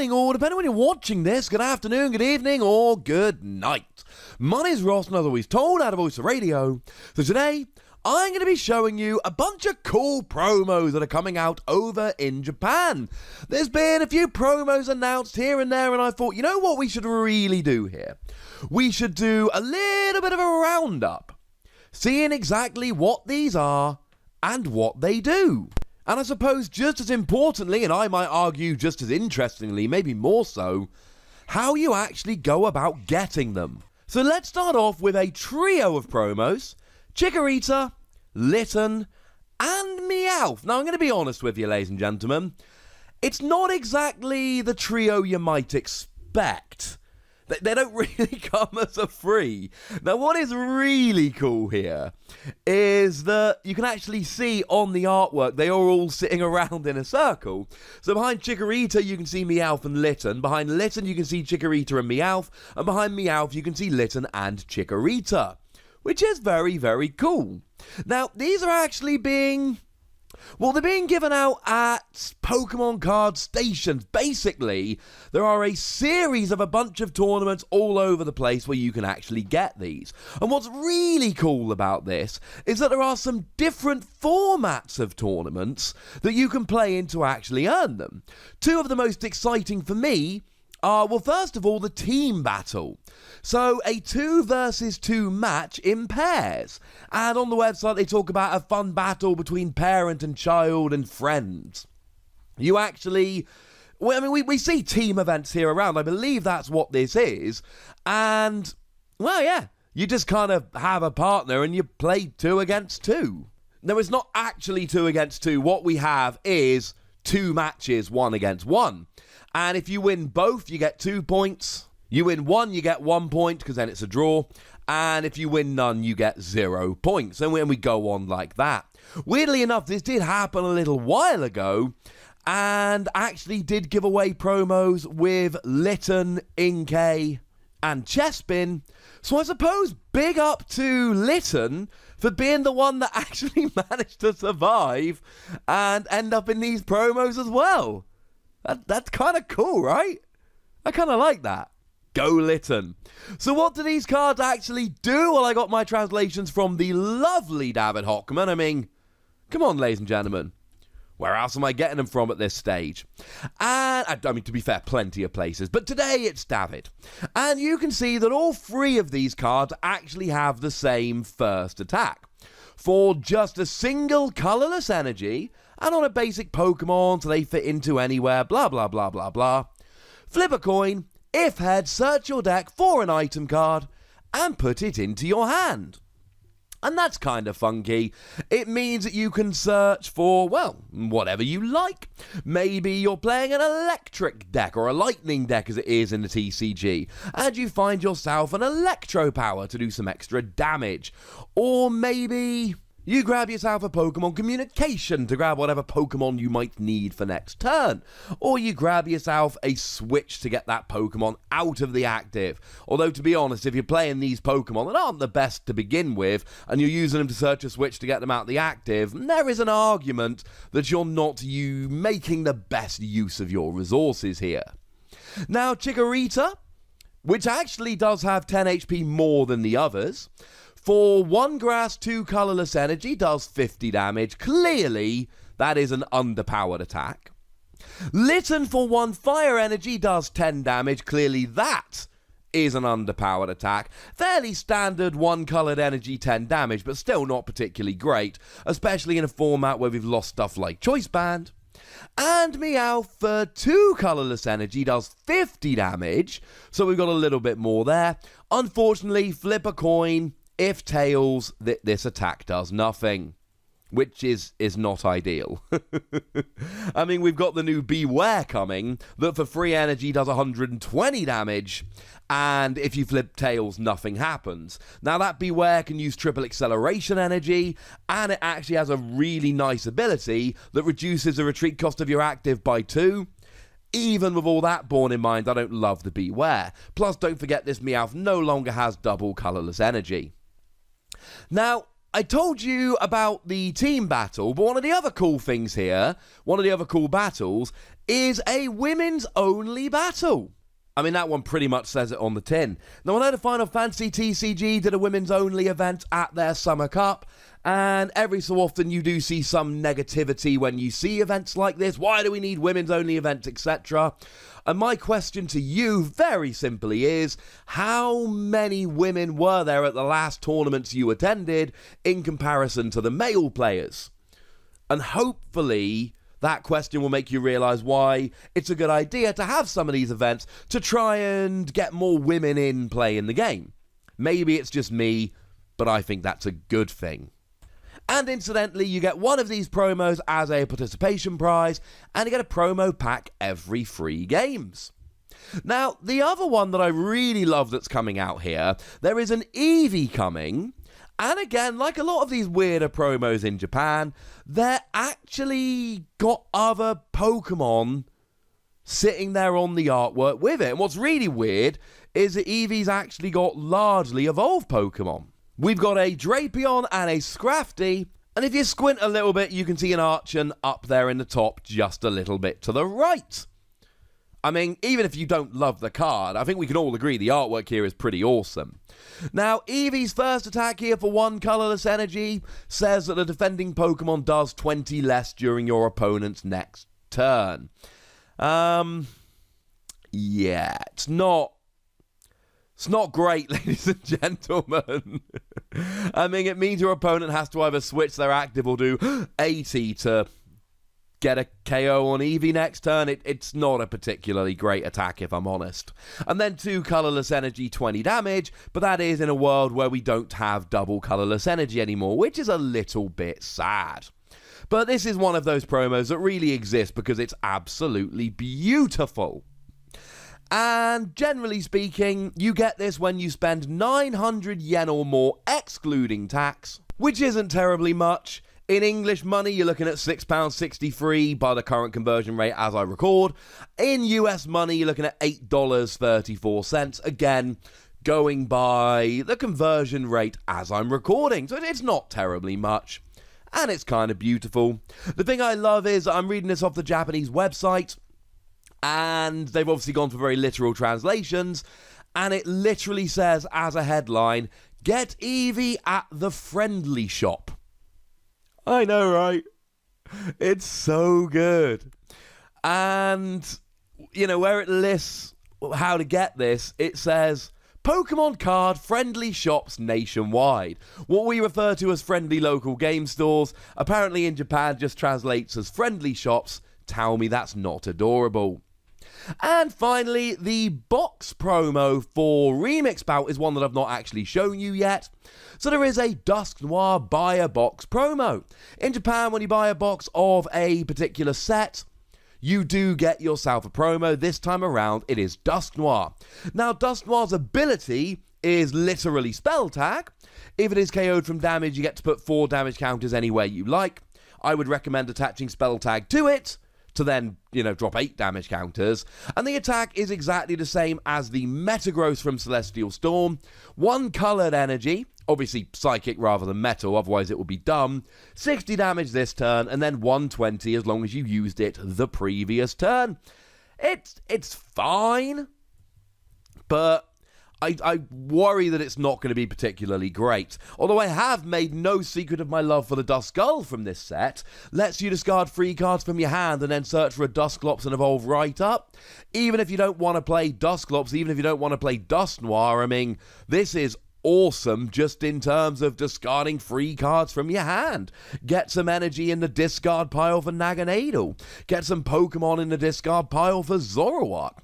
morning, or depending on when you're watching this, good afternoon, good evening, or good night. My name's Ross, and as always told, out of Voice of Radio. So today, I'm going to be showing you a bunch of cool promos that are coming out over in Japan. There's been a few promos announced here and there, and I thought, you know what we should really do here? We should do a little bit of a roundup, seeing exactly what these are and what they do. And I suppose just as importantly, and I might argue just as interestingly, maybe more so, how you actually go about getting them. So let's start off with a trio of promos: Chikorita, Litten, and Meowth. Now I'm going to be honest with you, ladies and gentlemen, it's not exactly the trio you might expect. They don't really come as a free. Now, what is really cool here is that you can actually see on the artwork they are all sitting around in a circle. So behind Chikorita, you can see Meowth and Litten. Behind Litten, you can see Chikorita and Meowth. And behind Meowth, you can see Litten and Chikorita, which is very, very cool. Now, these are actually being... well, they're being given out at Pokemon card stations. Basically, there are a series of a bunch of tournaments all over the place where you can actually get these. And what's really cool about this is that there are some different formats of tournaments that you can play in to actually earn them. Two of the most exciting for me are, well, first of all, the team battle. So a 2 versus 2 match in pairs. And on the website, they talk about a fun battle between parent and child and friends. You actually... well, I mean, we see team events here around. I believe that's what this is. And, well, yeah, you just kind of have a partner and you play 2 against 2. No, it's not actually 2 against 2. What we have is 2 matches, 1 against 1. And if you win both, you get 2 points. You win 1, you get 1 point, because then it's a draw. And if you win none, you get 0 points. And we go on like that. Weirdly enough, this did happen a little while ago, and actually did give away promos with Litten, Inkay, and Chespin. So I suppose big up to Litten for being the one that actually managed to survive and end up in these promos as well. That's kind of cool, right? I kind of like that. Go Litten. So what do these cards actually do? Well, I got my translations from the lovely David Hochmann. I mean, come on, ladies and gentlemen. Where else am I getting them from at this stage? And, I mean, to be fair, plenty of places. But today it's David. And you can see that all 3 of these cards actually have the same first attack. For just a single colorless energy, and on a basic Pokemon so they fit into anywhere, blah, blah, blah, blah, blah. Flip a coin, if head, search your deck for an item card, and put it into your hand. And that's kind of funky. It means that you can search for, well, whatever you like. Maybe you're playing an electric deck, or a lightning deck as it is in the TCG, and you find yourself an electro power to do some extra damage. Or maybe you grab yourself a Pokemon Communication to grab whatever Pokemon you might need for next turn. Or you grab yourself a switch to get that Pokemon out of the active. Although, to be honest, if you're playing these Pokemon that aren't the best to begin with, and you're using them to search a switch to get them out of the active, there is an argument that you're not making the best use of your resources here. Now, Chikorita, which actually does have 10 HP more than the others, for 1 grass, 2 colorless energy, does 50 damage. Clearly, that is an underpowered attack. Litten for 1 fire energy does 10 damage. Clearly, that is an underpowered attack. Fairly standard 1 colored energy, 10 damage, but still not particularly great, especially in a format where we've lost stuff like Choice Band. And Meowth for 2 colorless energy does 50 damage, so we've got a little bit more there. Unfortunately, flip a coin. If tails, this attack does nothing, which is not ideal. I mean, we've got the new Beware coming, that for free energy does 120 damage, and if you flip tails, nothing happens. Now, that Beware can use triple acceleration energy, and it actually has a really nice ability that reduces the retreat cost of your active by 2. Even with all that borne in mind, I don't love the Beware. Plus, don't forget this Meowth no longer has double colorless energy. Now, I told you about the team battle, but one of the other cool things here, one of the other cool battles, is a women's only battle. I mean, that one pretty much says it on the tin. Now, I know the Final Fantasy TCG did a women's only event at their Summer Cup, and every so often you do see some negativity when you see events like this. Why do we need women's only events, etc.? And my question to you, very simply, is how many women were there at the last tournaments you attended in comparison to the male players? And hopefully that question will make you realise why it's a good idea to have some of these events to try and get more women in playing the game. Maybe it's just me, but I think that's a good thing. And incidentally, you get one of these promos as a participation prize, and you get a promo pack every 3 games. Now, the other one that I really love that's coming out here, there is an Eevee coming. And again, like a lot of these weirder promos in Japan, they're actually got other Pokemon sitting there on the artwork with it. And what's really weird is that Eevee's actually got largely evolved Pokemon. We've got a Drapion and a Scrafty, and if you squint a little bit, you can see an Archon up there in the top just a little bit to the right. I mean, even if you don't love the card, I think we can all agree the artwork here is pretty awesome. Now, Eevee's first attack here for 1 colourless energy says that the defending Pokemon does 20 less during your opponent's next turn. Yeah, it's not great, ladies and gentlemen. I mean, it means your opponent has to either switch their active or do 80 to get a KO on Eevee next turn. It's not a particularly great attack, if I'm honest. And then 2 colourless energy, 20 damage, but that is in a world where we don't have double colourless energy anymore, which is a little bit sad. But this is one of those promos that really exist because it's absolutely beautiful. And generally speaking, you get this when you spend 900 yen or more, excluding tax, which isn't terribly much. In English money, you're looking at £6.63 by the current conversion rate as I record. In US money, you're looking at $8.34. Again, going by the conversion rate as I'm recording. So it's not terribly much. And it's kind of beautiful. The thing I love is I'm reading this off the Japanese website. And they've obviously gone for very literal translations. And it literally says as a headline, "Get Eevee at the friendly shop." I know, right? It's so good. And, you know, where it lists how to get this, it says, Pokemon card friendly shops nationwide. What we refer to as friendly local game stores, apparently in Japan just translates as friendly shops. Tell me that's not adorable. And finally, the box promo for Remix Bout is one that I've not actually shown you yet. So there is a Dusknoir buy a box promo. In Japan, when you buy a box of a particular set, you do get yourself a promo. This time around, it is Dusknoir. Now, Dusknoir's ability is literally spell tag. If it is KO'd from damage, you get to put 4 damage counters anywhere you like. I would recommend attaching spell tag to it, to then, drop 8 damage counters. And the attack is exactly the same as the Metagross from Celestial Storm. 1 coloured energy, obviously psychic rather than metal, otherwise it would be dumb. 60 damage this turn, and then 120 as long as you used it the previous turn. It's fine, but I worry that it's not going to be particularly great. Although I have made no secret of my love for the Duskull from this set. Lets you discard 3 cards from your hand and then search for a Dusclops and evolve right up. Even if you don't want to play Dusclops, even if you don't want to play Dusknoir, I mean, this is awesome just in terms of discarding 3 cards from your hand. Get some energy in the discard pile for Naganadel. Get some Pokemon in the discard pile for Zoroark.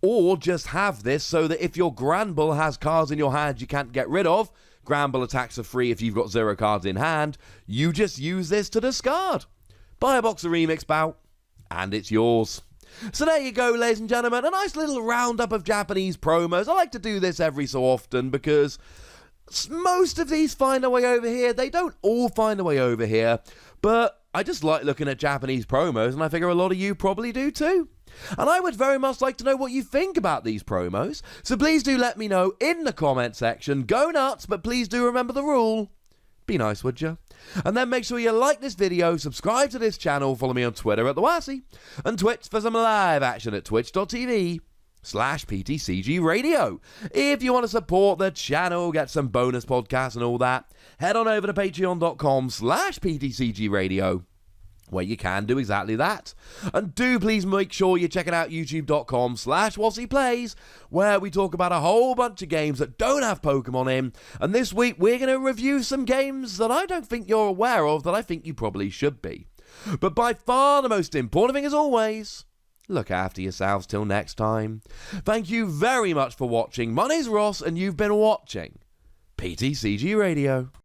Or just have this so that if your Granbull has cards in your hand you can't get rid of, Granbull attacks are free if you've got 0 cards in hand, you just use this to discard. Buy a box of Remix Bout, and it's yours. So there you go, ladies and gentlemen, a nice little roundup of Japanese promos. I like to do this every so often because most of these find their way over here. They don't all find their way over here, but I just like looking at Japanese promos, and I figure a lot of you probably do too. And I would very much like to know what you think about these promos, so please do let me know in the comment section. Go nuts, but please do remember the rule. Be nice, would you? And then make sure you like this video, subscribe to this channel, follow me on Twitter at the Wassy, and Twitch for some live action at twitch.tv/PTCGRadio. If you want to support the channel, get some bonus podcasts and all that, head on over to patreon.com/PTCGRadio, where you can do exactly that. And do please make sure you're checking out youtube.com/WassyPlays, where we talk about a whole bunch of games that don't have Pokemon in. And this week we're going to review some games that I don't think you're aware of that I think you probably should be. But by far the most important thing, as always, look after yourselves till next time. Thank you very much for watching. My name's Ross and you've been watching PTCG Radio.